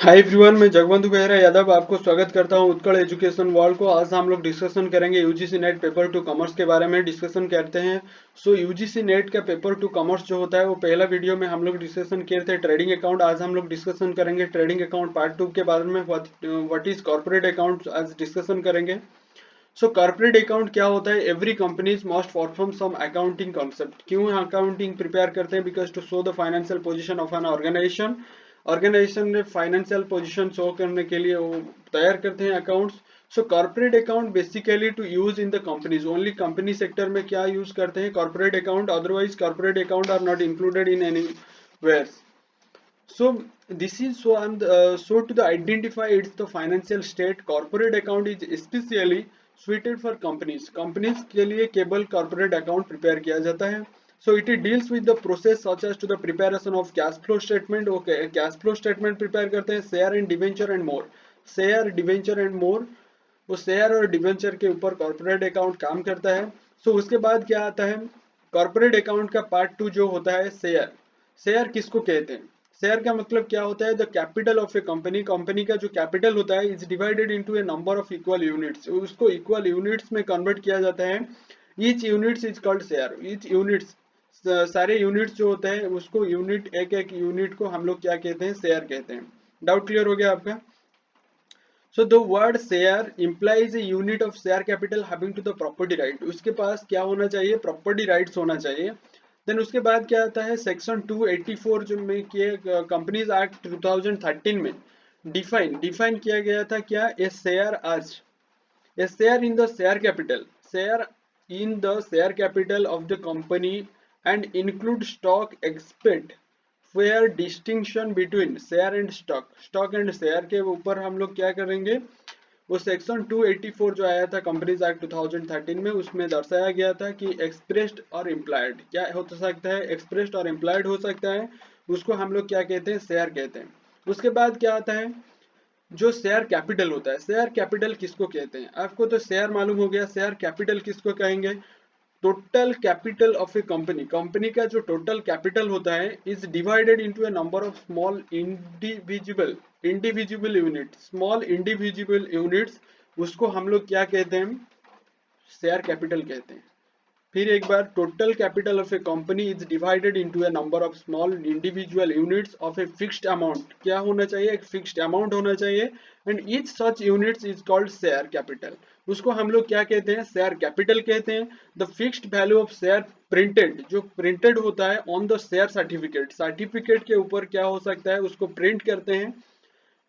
Hi everyone, मैं जगवंत बेहरा यादव आपको स्वागत करता हूं उत्कल एजुकेशन वर्ल्ड को। आज हम लोग डिस्कशन करेंगे UGC net paper two commerce के बारे में डिस्कशन करते हैं। यूजीसी नेट का पेपर टू कॉमर्स जो होता है वो पहला वीडियो में हम लोग डिस्कशन किए थे ट्रेडिंग अकाउंट। आज हम लोग डिस्कशन करेंगे ट्रेडिंग अकाउंट पार्ट 2 के बारे में। व्हाट इज कॉर्पोरेट अकाउंट आज डिस्कशन करेंगे। कॉर्पोरेट अकाउंट क्या होता है? Every companies must perform some accounting concept. क्यों अकाउंटिंग प्रिपेयर करते हैं? Because to show the financial position of an organisation. Organisation ने फाइनेंशियल पोजीशन शो करने के लिए वो तैयार करते हैं accounts. Corporate account basically to use in the companies. Only company sector में क्या यूज करते हैं? Corporate account. Otherwise corporate account are not included in anywhere. So this is so to the identify it's the financial state. Corporate account is especially suited for companies. Companies के लिए केवल corporate account prepare किया जाता है. So it deals with the process such as to the preparation of cash flow statement. Okay, cash flow statement prepare करते हैं, share and debenture and more. Share, debenture and more. वो share और debenture के ऊपर corporate account काम करता है। उसके बाद क्या आता है? कॉर्पोरेट अकाउंट का पार्ट 2 जो होता है शेयर। शेयर किसको कहते हैं? शेयर का मतलब क्या होता है? The capital of a company. Company का जो कैपिटल होता है is divided into a number of equal units. उसको इक्वल यूनिट्स में कन्वर्ट किया जाता है। Each units is called share. Each units, सारे यूनिट्स जो होते हैं उसको यूनिट, एक एक यूनिट को हम लोग क्या कहते हैं? शेयर कहते हैं। डाउट क्लियर हो गया आपका? The word share implies a unit of share capital having to the property right. उसके पास क्या होना चाहिए? प्रॉपर्टी राइट्स होना चाहिए। देन उसके बाद क्या आता है? सेक्शन 284 जो में किए कंपनीज एक्ट 2013 में डिफाइन किया गया था क्या? ए शेयर आज a share in the share capital, share in the share capital of the company and include stock expect fair distinction between share and stock. Stock and share के ऊपर हम लोग क्या करेंगे? वो सेक्शन 284 जो आया था कंपनीज एक्ट 2013 में, उसमें दर्शाया गया था कि एक्सप्रेस्ड और इम्प्लाइड क्या हो सकता है? एक्सप्रेस्ड और इम्प्लाइड हो सकता है। उसको हम लोग क्या कहते हैं? शेयर कहते हैं। उसके बाद क्या आता है? जो शेयर कैपिटल होता है, शेयर कैपिटल किसको कहते हैं? आपको तो शेयर मालूम हो गया, शेयर कैपिटल किसको कहेंगे? Total capital of a company. Company का जो टोटल कैपिटल होता है is divided into a number of small individual unit. Small individual units, उसको हम लोग क्या कहते हैं? शेयर कैपिटल कहते हैं। फिर एक बार, total capital of a company is divided into a number of small individual units of a fixed amount. क्या होना चाहिए? एक फिक्स्ड अमाउंट होना चाहिए। And each such units is called share capital. उसको हम लोग क्या कहते हैं? शेयर कैपिटल कहते हैं। The fixed value of share printed, जो प्रिंटेड होता है on the share certificate. Certificate के ऊपर क्या हो सकता है? उसको प्रिंट करते हैं।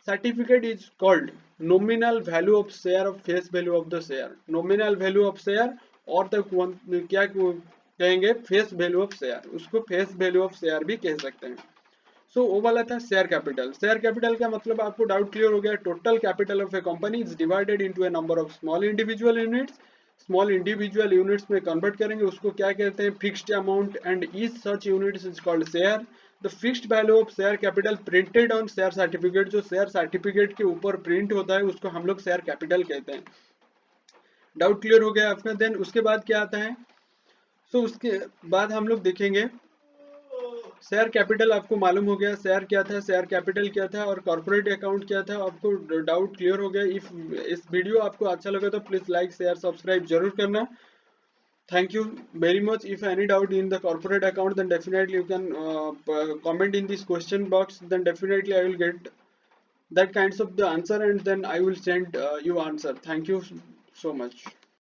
Certificate is called nominal value of share of face value of the share. Nominal value of share और क्या कहेंगे? Face value of share. उसको फेस वैल्यू ऑफ शेयर भी कह सकते हैं। वो वाला था शेयर कैपिटल। शेयर कैपिटल का मतलब आपको डाउट क्लियर हो गया? Total capital of a company is divided into a number of small individual units. Small individual units में कन्वर्ट करेंगे, उसको क्या कहते हैं? Fixed amount. And each such units is called share. The fixed value of share capital printed on share certificate. जो share certificate के ऊपर print होता है उसको हम लोग शेयर कैपिटल कहते हैं। डाउट क्लियर हो गया आपका? देन उसके बाद क्या आता है? उसके बाद हम लोग देखेंगे शेयर कैपिटल। आपको मालूम हो गया शेयर क्या था, शेयर कैपिटल क्या था और कॉर्पोरेट अकाउंट क्या था। आपको डाउट क्लियर हो गया? इफ इस वीडियो आपको अच्छा लगा तो प्लीज लाइक शेयर सब्सक्राइब जरूर करना। Thank you very much. If any doubt in the corporate account, then definitely you can comment in this question box. Then definitely I will get that kinds of the answer and then I will send you answer. Thank you so much.